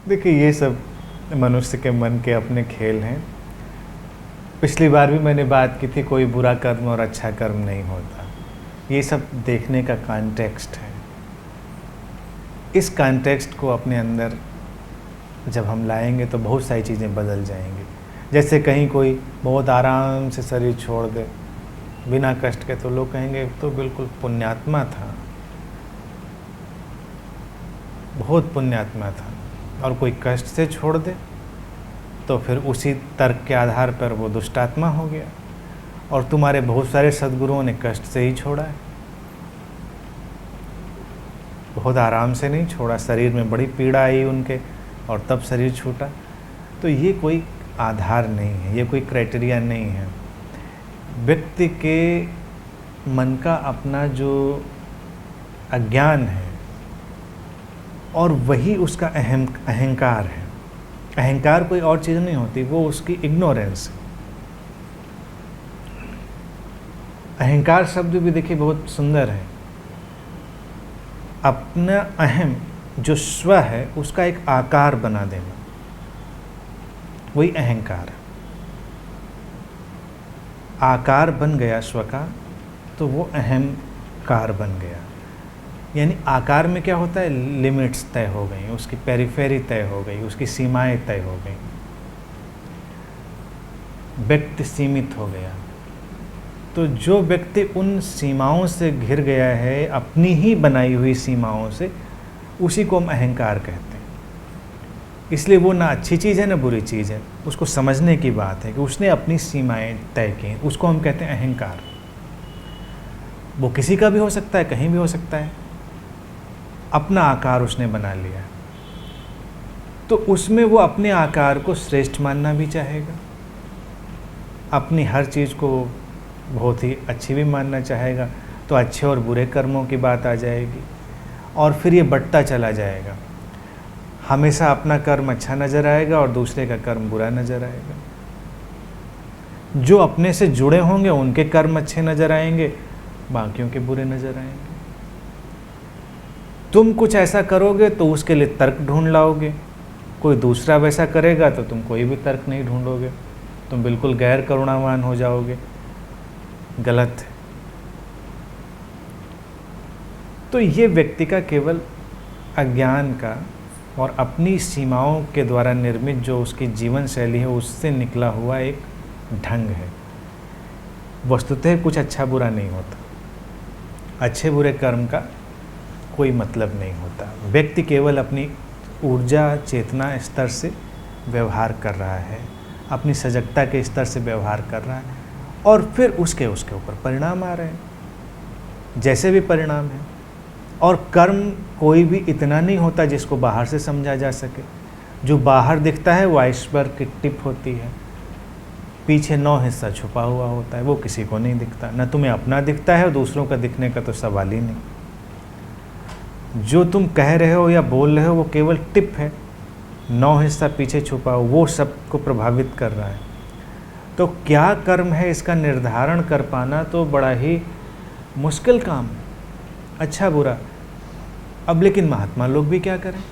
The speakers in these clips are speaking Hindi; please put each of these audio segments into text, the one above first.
देखिए, ये सब मनुष्य के मन के अपने खेल हैं। पिछली बार भी मैंने बात की थी, कोई बुरा कर्म और अच्छा कर्म नहीं होता। ये सब देखने का कॉन्टेक्स्ट है। इस कॉन्टेक्स्ट को अपने अंदर जब हम लाएंगे तो बहुत सारी चीज़ें बदल जाएंगी। जैसे कहीं कोई बहुत आराम से शरीर छोड़ दे बिना कष्ट के, तो लोग कहेंगे तो बिल्कुल पुण्यात्मा था, बहुत पुण्यात्मा था। और कोई कष्ट से छोड़ दे तो फिर उसी तर्क के आधार पर वो दुष्टात्मा हो गया। और तुम्हारे बहुत सारे सद्गुरुओं ने कष्ट से ही छोड़ा है, बहुत आराम से नहीं छोड़ा, शरीर में बड़ी पीड़ा आई उनके और तब शरीर छूटा। तो ये कोई आधार नहीं है, ये कोई क्राइटेरिया नहीं है। व्यक्ति के मन का अपना जो अज्ञान है और वही उसका अहंकार है। अहंकार कोई और चीज़ नहीं होती, वो उसकी इग्नोरेंस है। अहंकार शब्द भी देखिए बहुत सुंदर है। अपना अहम जो स्व है उसका एक आकार बना देना, वही अहंकार है। आकार बन गया स्व का तो वो अहंकार बन गया। यानी आकार में क्या होता है, लिमिट्स तय हो गई, उसकी पेरिफेरी तय हो गई, उसकी सीमाएं तय हो गई, व्यक्ति सीमित हो गया। तो जो व्यक्ति उन सीमाओं से घिर गया है, अपनी ही बनाई हुई सीमाओं से, उसी को हम अहंकार कहते हैं। इसलिए वो ना अच्छी चीज़ है ना बुरी चीज़ है, उसको समझने की बात है कि उसने अपनी सीमाएं तय की, उसको हम कहते हैं अहंकार। वो किसी का भी हो सकता है, कहीं भी हो सकता है, अपना आकार उसने बना लिया। तो उसमें वो अपने आकार को श्रेष्ठ मानना भी चाहेगा, अपनी हर चीज़ को बहुत ही अच्छी भी मानना चाहेगा। तो अच्छे और बुरे कर्मों की बात आ जाएगी और फिर ये बढ़ता चला जाएगा। हमेशा अपना कर्म अच्छा नज़र आएगा और दूसरे का कर्म बुरा नज़र आएगा। जो अपने से जुड़े होंगे उनके कर्म अच्छे नज़र आएंगे, बाकियों के बुरे नज़र आएंगे। तुम कुछ ऐसा करोगे तो उसके लिए तर्क ढूंढ लाओगे, कोई दूसरा वैसा करेगा तो तुम कोई भी तर्क नहीं ढूंढोगे, तुम बिल्कुल गैर करुणावान हो जाओगे। गलत है। तो ये व्यक्ति का केवल अज्ञान का और अपनी सीमाओं के द्वारा निर्मित जो उसकी जीवन शैली है उससे निकला हुआ एक ढंग है। वस्तुतः कुछ अच्छा बुरा नहीं होता, अच्छे बुरे कर्म का कोई मतलब नहीं होता। व्यक्ति केवल अपनी ऊर्जा चेतना स्तर से व्यवहार कर रहा है, अपनी सजगता के स्तर से व्यवहार कर रहा है और फिर उसके ऊपर परिणाम आ रहे हैं, जैसे भी परिणाम है। और कर्म कोई भी इतना नहीं होता जिसको बाहर से समझा जा सके। जो बाहर दिखता है वो आइसबर्ग की टिप होती है, पीछे 9 हिस्सा छुपा हुआ होता है, वो किसी को नहीं दिखता। न तुम्हें अपना दिखता है और दूसरों का दिखने का तो सवाल ही नहीं। जो तुम कह रहे हो या बोल रहे हो वो केवल टिप है, 9 हिस्सा पीछे छुपा हो, वो सबको प्रभावित कर रहा है। तो क्या कर्म है इसका निर्धारण कर पाना तो बड़ा ही मुश्किल काम है, अच्छा बुरा। अब लेकिन महात्मा लोग भी क्या करें,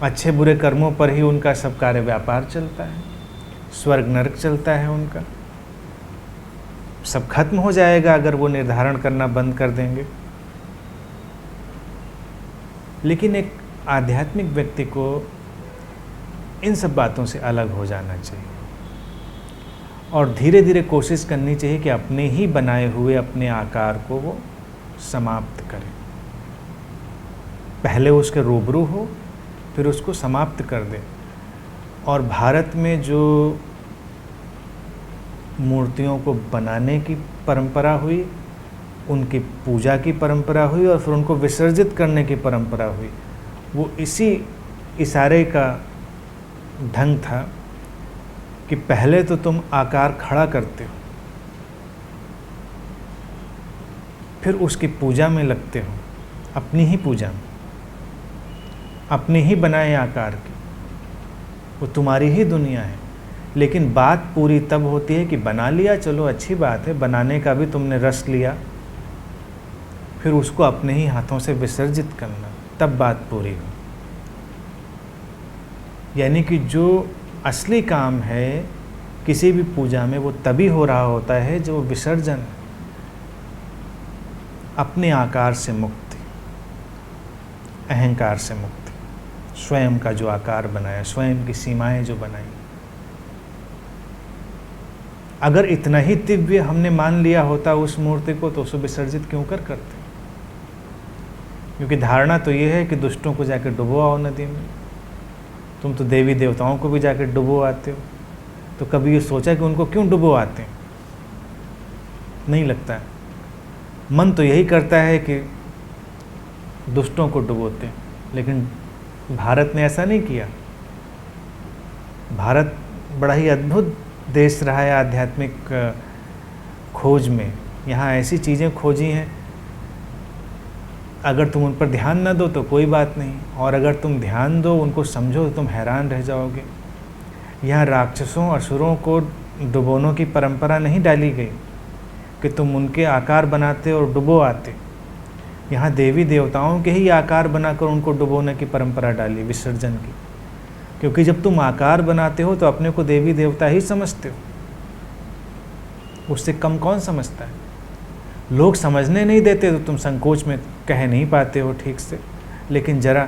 अच्छे बुरे कर्मों पर ही उनका सब कार्य व्यापार चलता है, स्वर्ग नरक चलता है उनका। सब खत्म हो जाएगा अगर वो निर्धारण करना बंद कर देंगे। लेकिन एक आध्यात्मिक व्यक्ति को इन सब बातों से अलग हो जाना चाहिए और धीरे धीरे कोशिश करनी चाहिए कि अपने ही बनाए हुए अपने आकार को वो समाप्त करे। पहले उसके रूबरू हो, फिर उसको समाप्त कर दे। और भारत में जो मूर्तियों को बनाने की परंपरा हुई, उनकी पूजा की परंपरा हुई और फिर उनको विसर्जित करने की परंपरा हुई, वो इसी इशारे का ढंग था कि पहले तो तुम आकार खड़ा करते हो, फिर उसकी पूजा में लगते हो, अपनी ही पूजा में, अपने ही बनाए आकार की, वो तुम्हारी ही दुनिया है। लेकिन बात पूरी तब होती है कि बना लिया, चलो अच्छी बात है, बनाने का भी तुमने रस लिया, फिर उसको अपने ही हाथों से विसर्जित करना, तब बात पूरी हो। यानी कि जो असली काम है किसी भी पूजा में वो तभी हो रहा होता है जो विसर्जन, अपने आकार से मुक्ति, अहंकार से मुक्ति, स्वयं का जो आकार बनाया, स्वयं की सीमाएं जो बनाई। अगर इतना ही दिव्य हमने मान लिया होता उस मूर्ति को तो उसे विसर्जित क्यों करते? क्योंकि धारणा तो ये है कि दुष्टों को जाकर डुबो आओ नदी में। तुम तो देवी देवताओं को भी जाकर डुबो आते हो, तो कभी ये सोचा कि उनको क्यों डुबो आते हैं? नहीं लगता है। मन तो यही करता है कि दुष्टों को डुबोते हैं, लेकिन भारत ने ऐसा नहीं किया। भारत बड़ा ही अद्भुत देश रहा है आध्यात्मिक खोज में। यहाँ ऐसी चीज़ें खोजी हैं, अगर तुम उन पर ध्यान न दो तो कोई बात नहीं, और अगर तुम ध्यान दो, उनको समझो, तो तुम हैरान रह जाओगे। यहाँ राक्षसों असुरों को डुबोने की परंपरा नहीं डाली गई कि तुम उनके आकार बनाते और डुबो आते। यहाँ देवी देवताओं के ही आकार बनाकर उनको डुबोने की परंपरा डाली, विसर्जन की। क्योंकि जब तुम आकार बनाते हो तो अपने को देवी देवता ही समझते हो, उससे कम कौन समझता है? लोग समझने नहीं देते तो तुम संकोच में कह नहीं पाते हो ठीक से। लेकिन जरा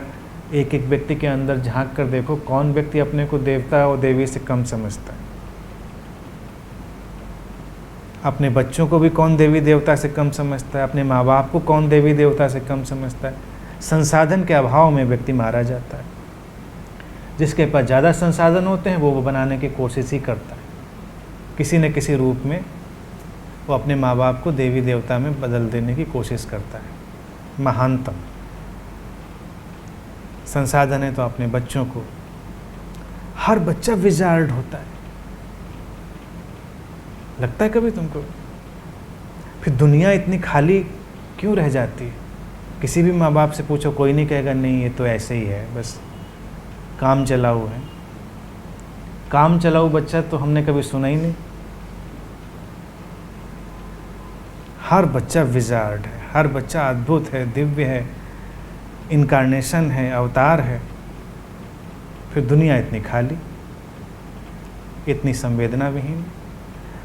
एक एक व्यक्ति के अंदर झांक कर देखो, कौन व्यक्ति अपने को देवता और देवी से कम समझता है? अपने बच्चों को भी कौन देवी देवता से कम समझता है? अपने माँ बाप को कौन देवी देवता से कम समझता है? संसाधन के अभाव में व्यक्ति मारा जाता है। जिसके पास ज़्यादा संसाधन होते हैं वो बनाने की कोशिश ही करता है, किसी न किसी रूप में वो अपने माँ बाप को देवी देवता में बदल देने की कोशिश करता है। महानतम संसाधन है तो अपने बच्चों को, हर बच्चा विजार्ड होता है, लगता है कभी तुमको? फिर दुनिया इतनी खाली क्यों रह जाती है? किसी भी माँ बाप से पूछो, कोई नहीं कहेगा नहीं ये तो ऐसे ही है, बस काम चलाऊ है। काम चलाऊ बच्चा तो हमने कभी सुना ही नहीं। हर बच्चा विजार्ड है, हर बच्चा अद्भुत है, दिव्य है, इनकारनेशन है, अवतार है। फिर दुनिया इतनी खाली, इतनी संवेदना विहीन।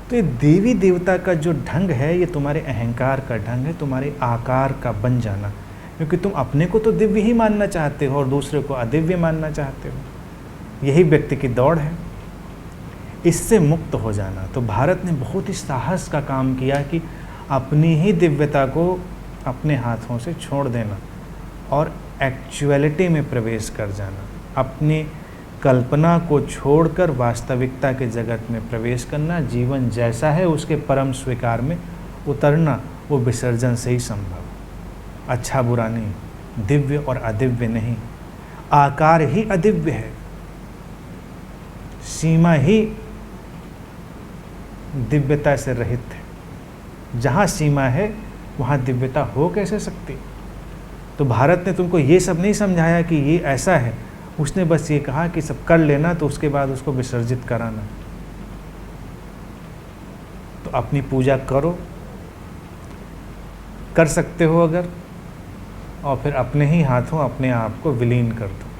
तो ये देवी देवता का जो ढंग है ये तुम्हारे अहंकार का ढंग है, तुम्हारे आकार का बन जाना। क्योंकि तुम अपने को तो दिव्य ही मानना चाहते हो और दूसरे को अदिव्य मानना चाहते हो। यही व्यक्ति की दौड़ है, इससे मुक्त हो जाना। तो भारत ने बहुत ही साहस का काम किया कि अपनी ही दिव्यता को अपने हाथों से छोड़ देना और एक्चुअलिटी में प्रवेश कर जाना, अपनी कल्पना को छोड़कर वास्तविकता के जगत में प्रवेश करना। जीवन जैसा है उसके परम स्वीकार में उतरना, वो विसर्जन से ही संभव। अच्छा बुरा नहीं, दिव्य और अदिव्य नहीं, आकार ही अदिव्य है, सीमा ही दिव्यता से रहित है। जहाँ सीमा है वहाँ दिव्यता हो कैसे सकती? तो भारत ने तुमको ये सब नहीं समझाया कि ये ऐसा है, उसने बस ये कहा कि सब कर लेना तो उसके बाद उसको विसर्जित कराना। तो अपनी पूजा करो, कर सकते हो अगर, और फिर अपने ही हाथों अपने आप को विलीन कर दो।